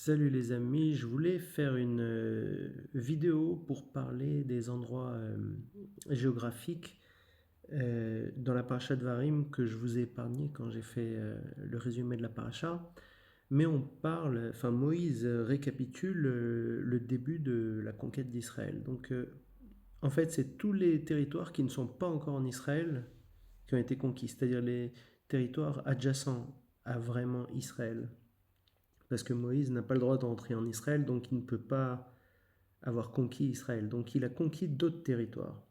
Salut les amis, je voulais faire une vidéo pour parler des endroits géographiques dans la paracha de Varim que je vous ai épargné quand j'ai fait le résumé de la paracha. Mais Moïse récapitule le début de la conquête d'Israël. Donc en fait, c'est tous les territoires qui ne sont pas encore en Israël qui ont été conquis, c'est-à-dire les territoires adjacents à vraiment Israël. Parce que Moïse n'a pas le droit d'entrer en Israël, donc il ne peut pas avoir conquis Israël. Donc il a conquis d'autres territoires.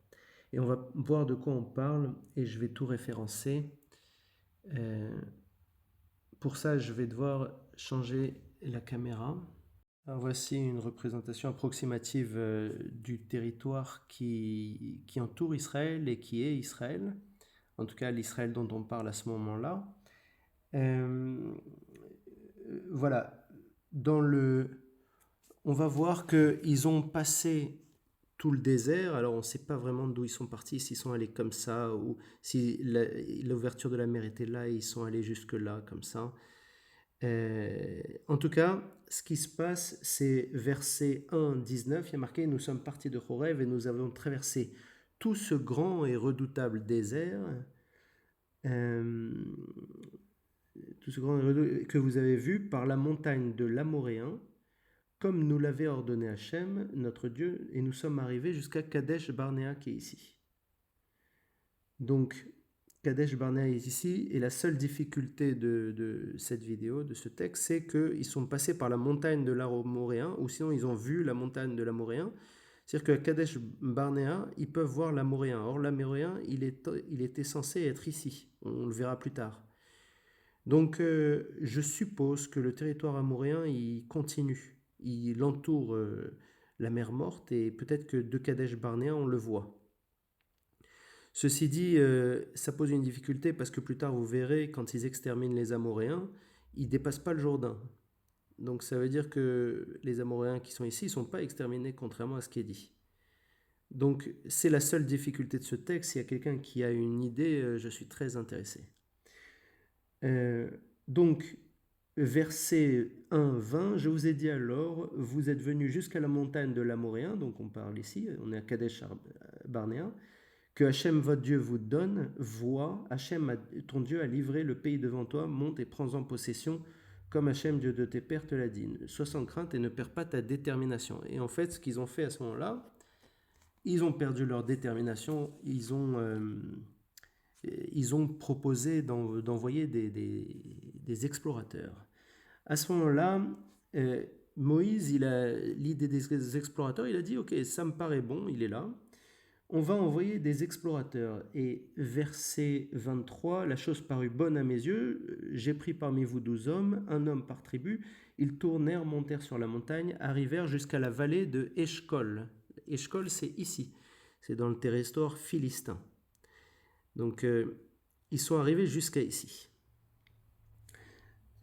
Et on va voir de quoi on parle, et je vais tout référencer. Euh, pour ça, je vais devoir changer la caméra. Alors voici une représentation approximative du territoire qui entoure Israël et qui est Israël. En tout cas, l'Israël dont on parle à ce moment-là. Voilà. On va voir qu'ils ont passé tout le désert. Alors on ne sait pas vraiment d'où ils sont partis, s'ils sont allés comme ça, ou si l'ouverture de la mer était là et ils sont allés jusque là comme ça. En tout cas, ce qui se passe, c'est verset 1, 19, il y a marqué « Nous sommes partis de Horeb et nous avons traversé tout ce grand et redoutable désert tout ce grand que vous avez vu par la montagne de l'Amoréen, comme nous l'avait ordonné Hachem, notre Dieu, et nous sommes arrivés jusqu'à Kadesh Barnéa qui est ici. » Donc, Kadesh Barnéa est ici, et la seule difficulté de cette vidéo, de ce texte, c'est qu'ils sont passés par la montagne de l'Amoréen, ou sinon ils ont vu la montagne de l'Amoréen. C'est-à-dire qu'à Kadesh Barnéa, ils peuvent voir l'Amoréen. Or, l'Amoréen, il était censé être ici. On le verra plus tard. Donc, je suppose que le territoire amoréen, il continue. Il entoure la mer Morte, et peut-être que de Kadesh Barnéa, on le voit. Ceci dit, ça pose une difficulté parce que plus tard, vous verrez, quand ils exterminent les Amoréens, ils ne dépassent pas le Jourdain. Donc ça veut dire que les Amoréens qui sont ici ne sont pas exterminés, contrairement à ce qui est dit. Donc c'est la seule difficulté de ce texte. S'il y a quelqu'un qui a une idée, je suis très intéressé. Donc, verset 1, 20, je vous ai dit alors, vous êtes venus jusqu'à la montagne de l'Amoréen, donc on parle ici, on est à Kadesh Barnéa, que Hachem votre Dieu vous donne, vois, Hachem ton Dieu a livré le pays devant toi, monte et prends-en possession, comme Hachem Dieu de tes pères te l'a dit. Sois sans crainte et ne perds pas ta détermination. Et en fait, ce qu'ils ont fait à ce moment-là, ils ont perdu leur détermination, ils ont proposé d'envoyer des explorateurs. À ce moment-là, Moïse, il a l'idée des explorateurs, il a dit, ok, ça me paraît bon, il est là. On va envoyer des explorateurs. Et verset 23, la chose parut bonne à mes yeux. J'ai pris parmi vous 12 hommes, un homme par tribu. Ils tournèrent, montèrent sur la montagne, arrivèrent jusqu'à la vallée de Eshcol. Eshcol, c'est ici. C'est dans le territoire philistin. Donc, ils sont arrivés jusqu'à ici.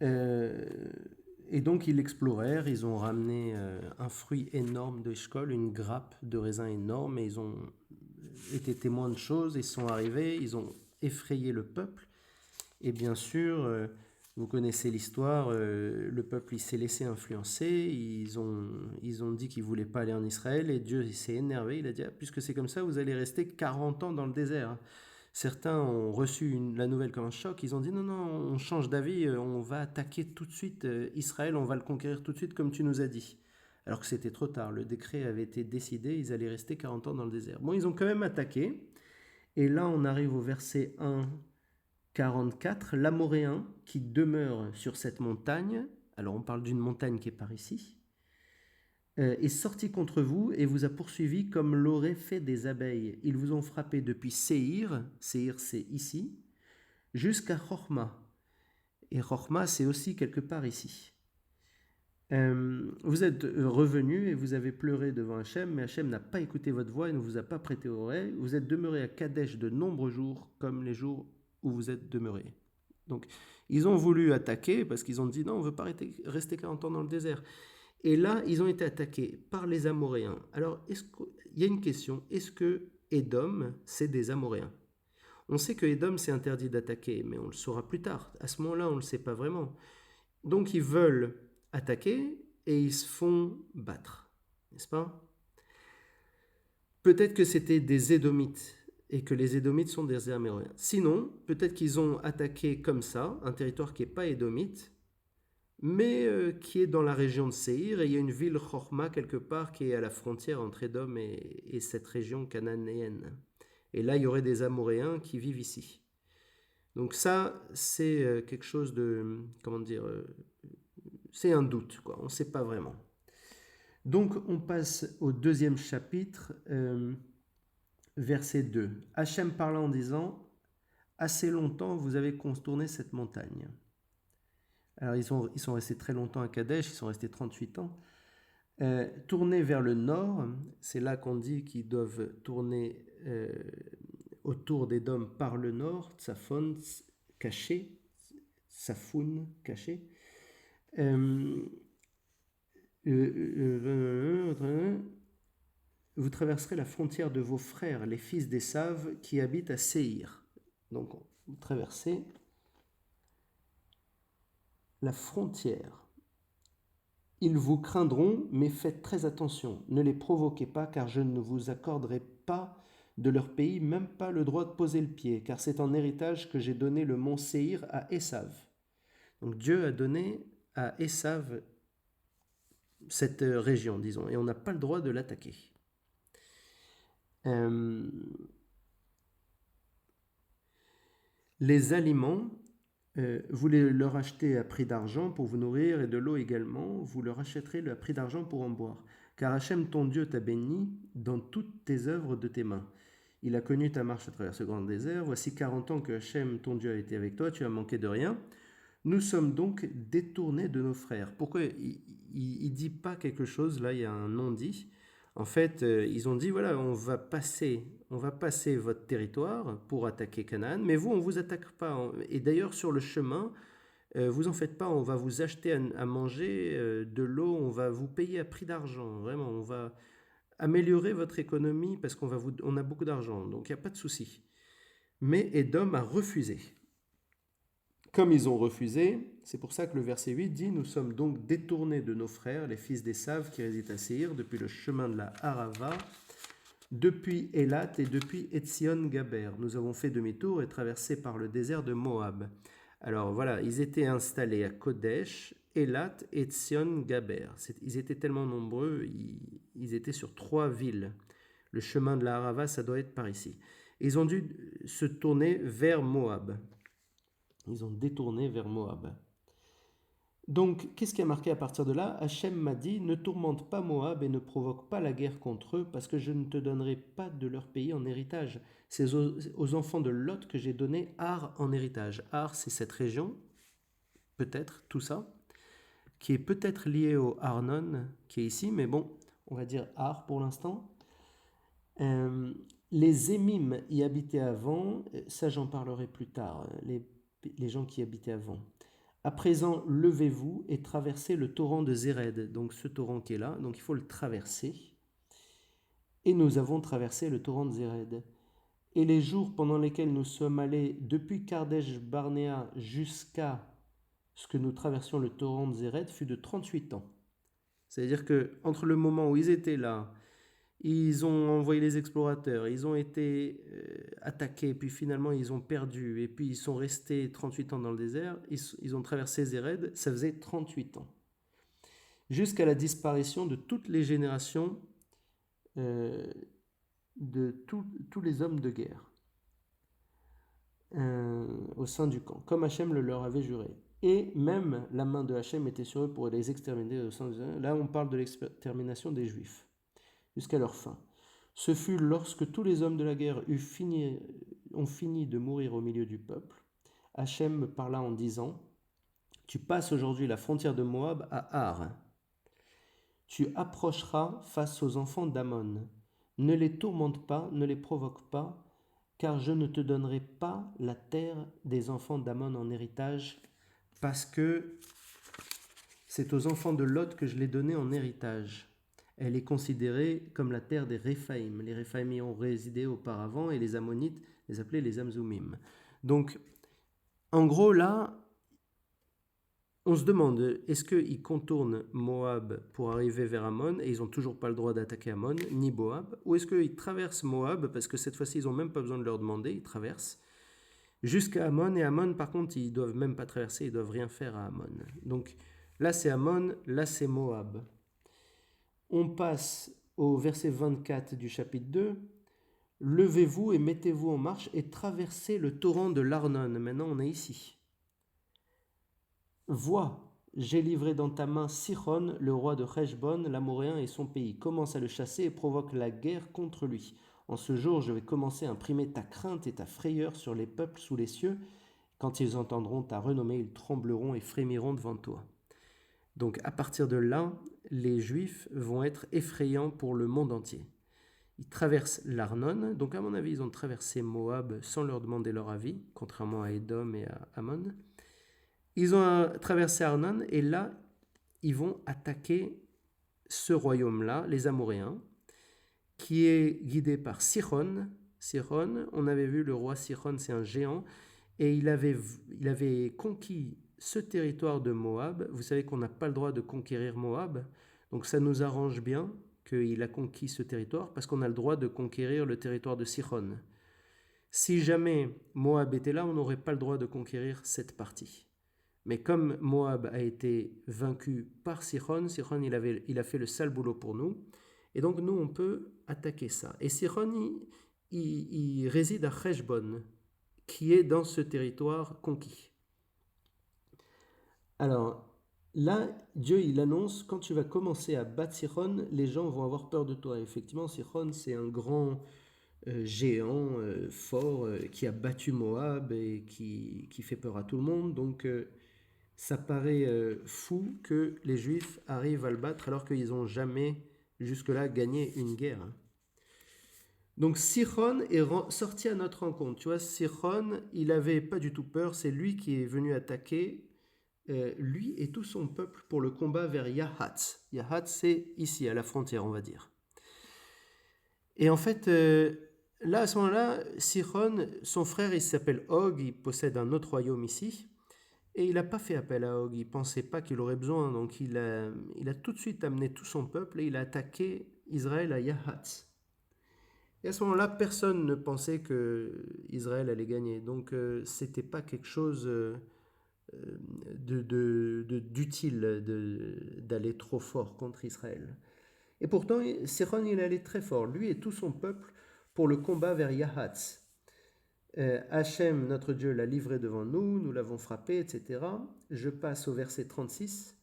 Et donc, ils explorèrent, ils ont ramené un fruit énorme de Eshcol, une grappe de raisin énorme, et ils ont été témoins de choses, ils sont arrivés, ils ont effrayé le peuple. Et bien sûr, vous connaissez l'histoire, le peuple il s'est laissé influencer, ils ont dit qu'ils ne voulaient pas aller en Israël, et Dieu il s'est énervé, il a dit ah, puisque c'est comme ça, vous allez rester 40 ans dans le désert. Certains ont reçu la nouvelle comme un choc, ils ont dit non, non, on change d'avis, on va attaquer tout de suite Israël, on va le conquérir tout de suite comme tu nous as dit. Alors que c'était trop tard, le décret avait été décidé, ils allaient rester 40 ans dans le désert. Bon, ils ont quand même attaqué, et là on arrive au verset 1, 44, l'Amoréen qui demeure sur cette montagne, alors on parle d'une montagne qui est par ici, est sorti contre vous et vous a poursuivi comme l'auraient fait des abeilles. Ils vous ont frappé depuis Séhir, Séhir c'est ici, jusqu'à Chorma. Et Chorma c'est aussi quelque part ici. Vous êtes revenus et vous avez pleuré devant Hachem, mais Hachem n'a pas écouté votre voix et ne vous a pas prêté oreille. Vous êtes demeurés à Kadesh de nombreux jours, comme les jours où vous êtes demeurés. Donc, ils ont voulu attaquer parce qu'ils ont dit non, on ne veut pas rester 40 ans dans le désert. Et là, ils ont été attaqués par les Amoréens. Alors, il y a une question, est-ce que Édom, c'est des Amoréens? On sait que Édom, c'est interdit d'attaquer, mais on le saura plus tard. À ce moment-là, on ne le sait pas vraiment. Donc, ils veulent attaquer, et ils se font battre, n'est-ce pas? Peut-être que c'était des Édomites et que les Édomites sont des Améroïens. Sinon, peut-être qu'ils ont attaqué comme ça un territoire qui n'est pas Édomite, mais qui est dans la région de Séhir, et il y a une ville Chorma quelque part qui est à la frontière entre Édom et cette région cananéenne. Et là, il y aurait des Amoréens qui vivent ici. Donc ça, c'est quelque chose de, comment dire, c'est un doute, quoi. On ne sait pas vraiment. Donc on passe au deuxième chapitre, verset 2. Hachem parla en disant, assez longtemps vous avez contourné cette montagne. Alors ils sont restés très longtemps à Kadesh, ils sont restés 38 ans. Tournez vers le nord, c'est là qu'on dit qu'ils doivent tourner autour d'Édom par le nord, Tsafon, caché, Safoun, caché. Vous traverserez la frontière de vos frères, les fils d'Ésav, qui habitent à Séhir. Donc, vous traversez la frontière. Ils vous craindront, mais faites très attention. Ne les provoquez pas, car je ne vous accorderai pas de leur pays, même pas le droit de poser le pied, car c'est en héritage que j'ai donné le mont Séhir à Ésav. Donc Dieu a donné à Ésav cette région, disons, et on n'a pas le droit de l'attaquer. Les aliments, vous les leur achetez à prix d'argent pour vous nourrir, et de l'eau également, vous leur achèterez le prix d'argent pour en boire. Car Hachem, ton Dieu, t'a béni dans toutes tes œuvres de tes mains. Il a connu ta marche à travers ce grand désert. Voici 40 ans que Hachem, ton Dieu, a été avec toi, tu as manqué de rien. Nous sommes donc détournés de nos frères. Pourquoi il dit pas quelque chose, là il y a un non-dit. En fait, ils ont dit, voilà, on va passer votre territoire pour attaquer Canaan, mais vous, on ne vous attaque pas. Et d'ailleurs, sur le chemin, vous en faites pas, on va vous acheter à manger, de l'eau, on va vous payer à prix d'argent. Vraiment, on va améliorer votre économie parce on a beaucoup d'argent, donc il n'y a pas de souci. Mais Édom a refusé. Comme ils ont refusé, c'est pour ça que le verset 8 dit « Nous sommes donc détournés de nos frères, les fils d'Ésav qui résident à Séhir, depuis le chemin de la Harava, depuis Élat et depuis Etzion-Gaber. Nous avons fait demi-tour et traversé par le désert de Moab. » Alors voilà, ils étaient installés à Kodesh, Élat et Etzion-Gaber. Ils étaient tellement nombreux, ils étaient sur 3 villes. Le chemin de la Harava, ça doit être par ici. Ils ont dû se tourner vers Moab. Ils ont détourné vers Moab. Donc, qu'est-ce qui a marqué à partir de là? Hachem m'a dit, ne tourmente pas Moab et ne provoque pas la guerre contre eux, parce que je ne te donnerai pas de leur pays en héritage. C'est aux enfants de Lot que j'ai donné Ar en héritage. Ar, c'est cette région, peut-être, tout ça, qui est peut-être lié au Arnon, qui est ici, mais bon, on va dire Ar pour l'instant. Les Émim y habitaient avant, ça j'en parlerai plus tard, les gens qui habitaient avant. À présent, levez-vous et traversez le torrent de Zéred. Donc ce torrent qui est là, donc il faut le traverser. Et nous avons traversé le torrent de Zéred. Et les jours pendant lesquels nous sommes allés depuis Kadesh Barnéa jusqu'à ce que nous traversions le torrent de Zéred fut de 38 ans. C'est-à-dire que entre le moment où ils étaient là, ils ont envoyé les explorateurs, ils ont été attaqués, puis finalement ils ont perdu, et puis ils sont restés 38 ans dans le désert, ils ont traversé Zéred, ça faisait 38 ans. Jusqu'à la disparition de toutes les générations de tous les hommes de guerre au sein du camp, comme Hachem le leur avait juré. Et même la main de Hachem était sur eux pour les exterminer au sein de Zéred. Là on parle de l'extermination des Juifs jusqu'à leur fin. Ce fut lorsque tous les hommes de la guerre ont fini de mourir au milieu du peuple. Hachem me parla en disant, « Tu passes aujourd'hui la frontière de Moab à Ar. Tu approcheras face aux enfants d'Ammon. Ne les tourmente pas, ne les provoque pas, car je ne te donnerai pas la terre des enfants d'Ammon en héritage, parce que c'est aux enfants de Lot que je l'ai donnée en héritage. » Elle est considérée comme la terre des Réphaïm. Les Réphaïm y ont résidé auparavant et les Ammonites les appelaient les Amzoumim. Donc, en gros, là, on se demande, est-ce qu'ils contournent Moab pour arriver vers Ammon et ils n'ont toujours pas le droit d'attaquer Ammon, ni Moab, ou est-ce qu'ils traversent Moab, parce que cette fois-ci, ils n'ont même pas besoin de leur demander, ils traversent jusqu'à Ammon, et Ammon, par contre, ils ne doivent même pas traverser, ils ne doivent rien faire à Ammon. Donc là, c'est Ammon, là, c'est Moab. On passe au verset 24 du chapitre 2. Levez-vous et mettez-vous en marche et traversez le torrent de l'Arnon. Maintenant, on est ici. Vois, j'ai livré dans ta main Sihon, le roi de Heshbon, l'Amoréen et son pays. Commence à le chasser et provoque la guerre contre lui. En ce jour, je vais commencer à imprimer ta crainte et ta frayeur sur les peuples sous les cieux. Quand ils entendront ta renommée, ils trembleront et frémiront devant toi. Donc à partir de là, les Juifs vont être effrayants pour le monde entier. Ils traversent l'Arnon, donc à mon avis, ils ont traversé Moab sans leur demander leur avis, contrairement à Édom et à Ammon. Ils ont traversé Arnon et là, ils vont attaquer ce royaume-là, les Amoréens, qui est guidé par Sihon. Sihon, on avait vu le roi Sihon, c'est un géant, et il avait conquis ce territoire de Moab. Vous savez qu'on n'a pas le droit de conquérir Moab, donc ça nous arrange bien qu'il a conquis ce territoire, parce qu'on a le droit de conquérir le territoire de Sihon. Si jamais Moab était là, on n'aurait pas le droit de conquérir cette partie. Mais comme Moab a été vaincu par Sihon, Sihon il a fait le sale boulot pour nous, et donc nous on peut attaquer ça. Et Sihon il réside à Heshbon, qui est dans ce territoire conquis. Alors là, Dieu il annonce, quand tu vas commencer à battre Sihon, les gens vont avoir peur de toi. Et effectivement, Sihon c'est un grand géant fort qui a battu Moab et qui fait peur à tout le monde. Donc ça paraît fou que les Juifs arrivent à le battre alors qu'ils n'ont jamais jusque-là gagné une guerre. Donc Sihon est sorti à notre rencontre. Tu vois, Sihon, il n'avait pas du tout peur. C'est lui qui est venu attaquer, lui et tout son peuple, pour le combat vers Yahat. Yahat, c'est ici, à la frontière, on va dire. Et en fait, là, à ce moment-là, Sihon, son frère, il s'appelle Og, il possède un autre royaume ici. Et il n'a pas fait appel à Og, il ne pensait pas qu'il aurait besoin, donc il a tout de suite amené tout son peuple et il a attaqué Israël à Yahat. Et à ce moment-là, personne ne pensait que Israël allait gagner, donc c'était pas quelque chose d'utile d'aller trop fort contre Israël. Et pourtant, Sihon, il allait très fort, lui et tout son peuple, pour le combat vers Yahat. Hachem, notre Dieu, l'a livré devant nous, nous l'avons frappé, etc. Je passe au verset 36.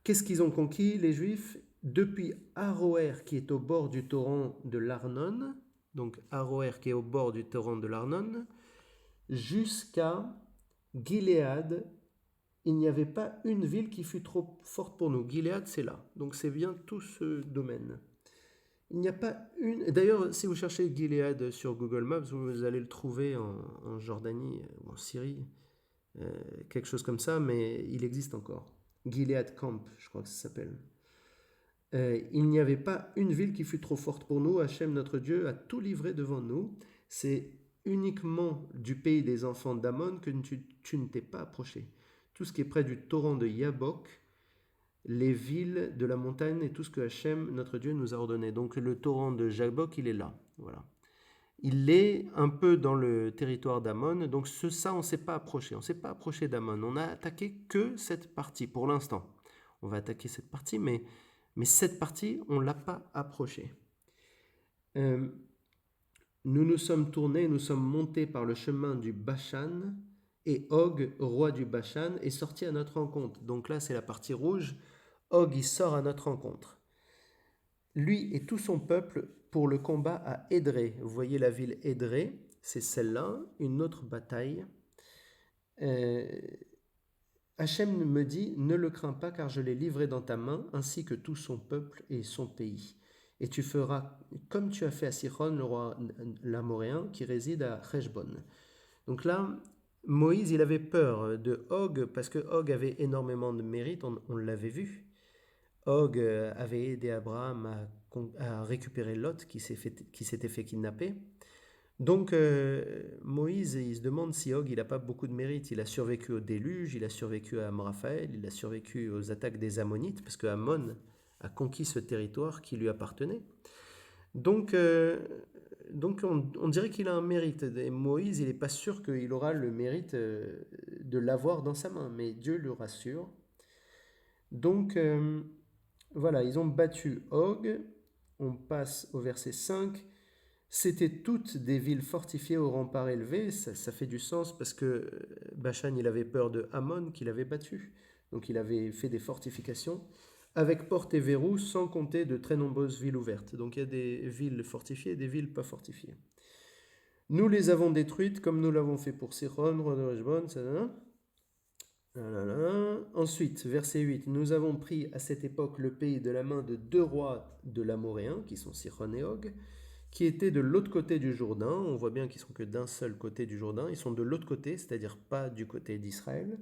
Qu'est-ce qu'ils ont conquis, les Juifs? Depuis Aroër, qui est au bord du torrent de l'Arnon, donc Aroër qui est au bord du torrent de l'Arnon, jusqu'à Gilead, il n'y avait pas une ville qui fût trop forte pour nous. Gilead, c'est là, donc c'est bien tout ce domaine. Il n'y a pas une... D'ailleurs, si vous cherchez Gilead sur Google Maps, vous allez le trouver en Jordanie ou en Syrie, quelque chose comme ça, mais il existe encore. Gilead Camp, je crois que ça s'appelle. Il n'y avait pas une ville qui fût trop forte pour nous. Hachem, notre Dieu, a tout livré devant nous. C'est uniquement du pays des enfants d'Ammon que tu ne t'es pas approché. Tout ce qui est près du torrent de Yabok, les villes de la montagne et tout ce que Hachem, notre Dieu, nous a ordonné. Donc le torrent de Jabok, il est là. Voilà. Il est un peu dans le territoire d'Ammon. Donc ça, on ne s'est pas approché. On ne s'est pas approché d'Ammon. On n'a attaqué que cette partie pour l'instant. On va attaquer cette partie, mais cette partie, on ne l'a pas approchée. Nous nous sommes tournés, nous sommes montés par le chemin du Bashan, et Og, roi du Bashan, est sorti à notre rencontre. Donc là, c'est la partie rouge. Og, il sort à notre rencontre. Lui et tout son peuple pour le combat à Édré. Vous voyez la ville Édré, c'est celle-là, une autre bataille. Hachem me dit, ne le crains pas car je l'ai livré dans ta main, ainsi que tout son peuple et son pays. Et tu feras comme tu as fait à Sihon, le roi l'Amoréen, qui réside à Heshbon. Donc là, Moïse, il avait peur de Og, parce que Og avait énormément de mérite, on l'avait vu. Og avait aidé Abraham à récupérer Lot, qui s'était fait kidnapper. Donc Moïse, il se demande si Og, il n'a pas beaucoup de mérite. Il a survécu au déluge, il a survécu à Amraphaël, il a survécu aux attaques des Ammonites, parce que Ammon a conquis ce territoire qui lui appartenait. Donc, on dirait qu'il a un mérite. Et Moïse, il n'est pas sûr qu'il aura le mérite de l'avoir dans sa main, mais Dieu le rassure. Donc, voilà, ils ont battu Og. On passe au verset 5. C'était toutes des villes fortifiées aux remparts élevés. Ça fait du sens parce que Bachan, il avait peur de Ammon qu'il avait battu. Donc il avait fait des fortifications avec portes et verrous, sans compter de très nombreuses villes ouvertes. Donc il y a des villes fortifiées et des villes pas fortifiées. Nous les avons détruites comme nous l'avons fait pour Sihon, roi de Heshbon, etc. Ensuite, verset 8, nous avons pris à cette époque le pays de la main de deux rois de l'Amoréen, qui sont Sihon et Og, qui étaient de l'autre côté du Jourdain. On voit bien qu'ils sont que d'un seul côté du Jourdain. Ils sont de l'autre côté, c'est-à-dire pas du côté d'Israël.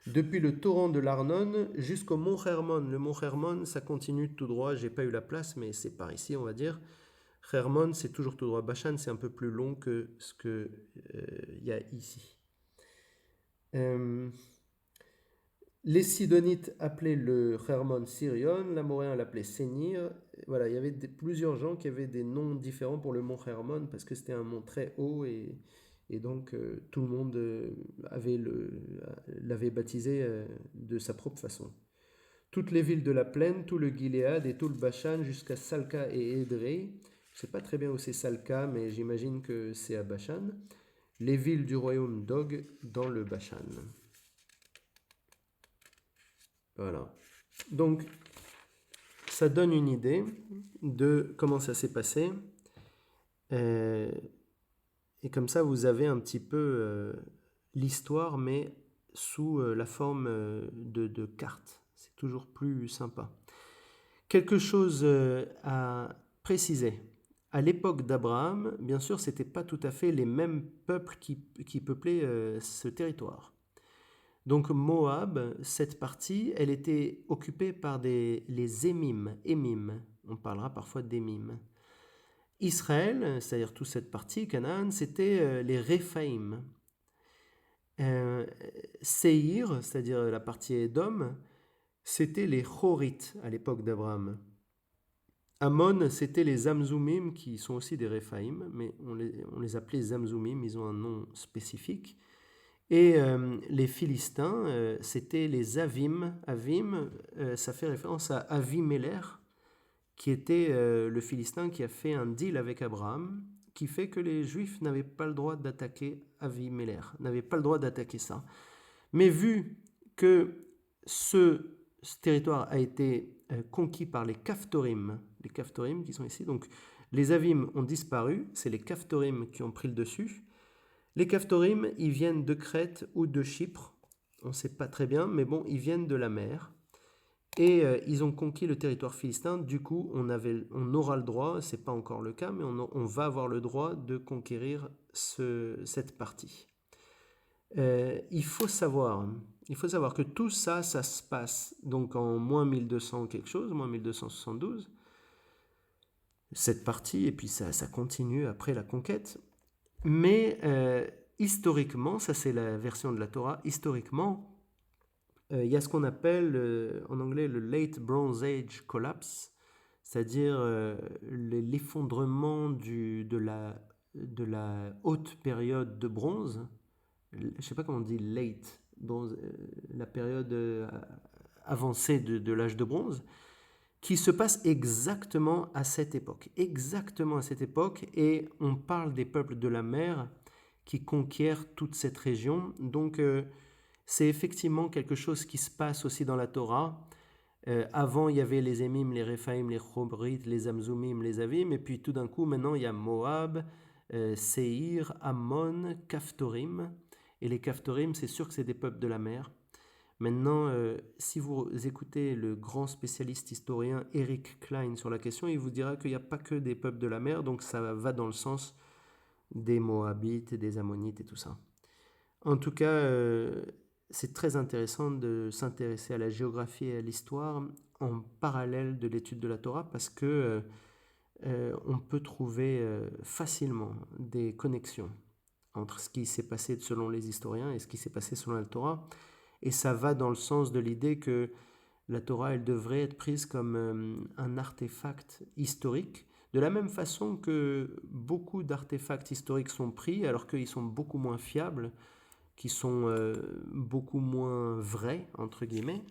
Depuis le torrent de l'Arnon jusqu'au mont Hermon. Le mont Hermon, ça continue tout droit. J'ai pas eu la place, mais c'est par ici, on va dire. Hermon, c'est toujours tout droit. Bachan, c'est un peu plus long que ce qu'il y a ici. Les Sidonites appelaient le Hermon Sirion, l'Amoréen l'appelait Sénir. Voilà, il y avait plusieurs gens qui avaient des noms différents pour le mont Hermon parce que c'était un mont très haut et donc tout le monde l'avait baptisé de sa propre façon. Toutes les villes de la plaine, tout le Gilead et tout le Bashan jusqu'à Salca et Édrei. Je ne sais pas très bien où c'est Salca, mais j'imagine que c'est à Bashan. Les villes du royaume d'Og dans le Bashan. Voilà. Donc, ça donne une idée de comment ça s'est passé. Et comme ça, vous avez un petit peu l'histoire, mais sous la forme de cartes. C'est toujours plus sympa. Quelque chose à préciser. À l'époque d'Abraham, bien sûr, ce n'étaient pas tout à fait les mêmes peuples qui peuplaient ce territoire. Donc Moab, cette partie, elle était occupée par les Émim. On parlera parfois d'Émim. Israël, c'est-à-dire toute cette partie, Canaan, c'était les Réphaïm. Séhir, c'est-à-dire la partie Édom, c'était les Chorites à l'époque d'Abraham. Ammon, c'était les Zamzoumim, qui sont aussi des Réphaïm, mais on les appelait Zamzoumim, ils ont un nom spécifique. Et les Philistins, c'était les Avim. Avim, ça fait référence à Avimelech, qui était le Philistin qui a fait un deal avec Abraham, qui fait que les Juifs n'avaient pas le droit d'attaquer Avimelech, n'avaient pas le droit d'attaquer ça. Mais vu que ce territoire a été conquis par les Caphtorim qui sont ici, donc les Avim ont disparu, c'est les Caphtorim qui ont pris le dessus. Les Caphtorim, ils viennent de Crète ou de Chypre, on ne sait pas très bien, mais bon, ils viennent de la mer. Et ils ont conquis le territoire philistin. Du coup, on aura le droit, c'est pas encore le cas, mais on va avoir le droit de conquérir cette partie. Il faut savoir que tout ça, ça se passe donc en moins 1200 quelque chose, moins 1272, cette partie, et puis ça continue après la conquête. Mais historiquement, ça c'est la version de la Torah, historiquement, il y a ce qu'on appelle en anglais le Late Bronze Age Collapse, c'est-à-dire l'effondrement de la haute période de bronze. Je ne sais pas comment on dit late, bronze, la période avancée de l'âge de bronze, qui se passe exactement à cette époque. Exactement à cette époque, et on parle des peuples de la mer qui conquièrent toute cette région. Donc, c'est effectivement quelque chose qui se passe aussi dans la Torah. Avant, il y avait les Émim, les Réphaïm, les Chobrit, les Zamzoumim, les Avim, et puis tout d'un coup, maintenant, il y a Moab, Séhir, Ammon, Caphtorim. Et les Caphtorim, c'est sûr que c'est des peuples de la mer. Maintenant, si vous écoutez le grand spécialiste historien Eric Klein sur la question, il vous dira qu'il n'y a pas que des peuples de la mer, donc ça va dans le sens des Moabites, des Ammonites et tout ça. En tout cas, c'est très intéressant de s'intéresser à la géographie et à l'histoire en parallèle de l'étude de la Torah parce que on peut trouver facilement des connexions entre ce qui s'est passé selon les historiens et ce qui s'est passé selon la Torah. Et ça va dans le sens de l'idée que la Torah, elle devrait être prise comme un artefact historique, de la même façon que beaucoup d'artefacts historiques sont pris, alors qu'ils sont beaucoup moins fiables, qui sont beaucoup moins vrais, entre guillemets.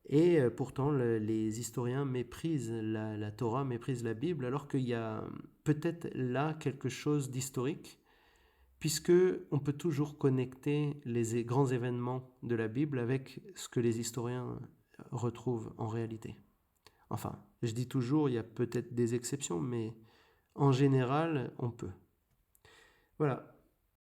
Et pourtant, les historiens méprisent la Torah, méprisent la Bible, alors qu'il y a peut-être là quelque chose d'historique, puisque on peut toujours connecter les grands événements de la Bible avec ce que les historiens retrouvent en réalité. Enfin, je dis toujours, il y a peut-être des exceptions, mais en général, on peut. Voilà,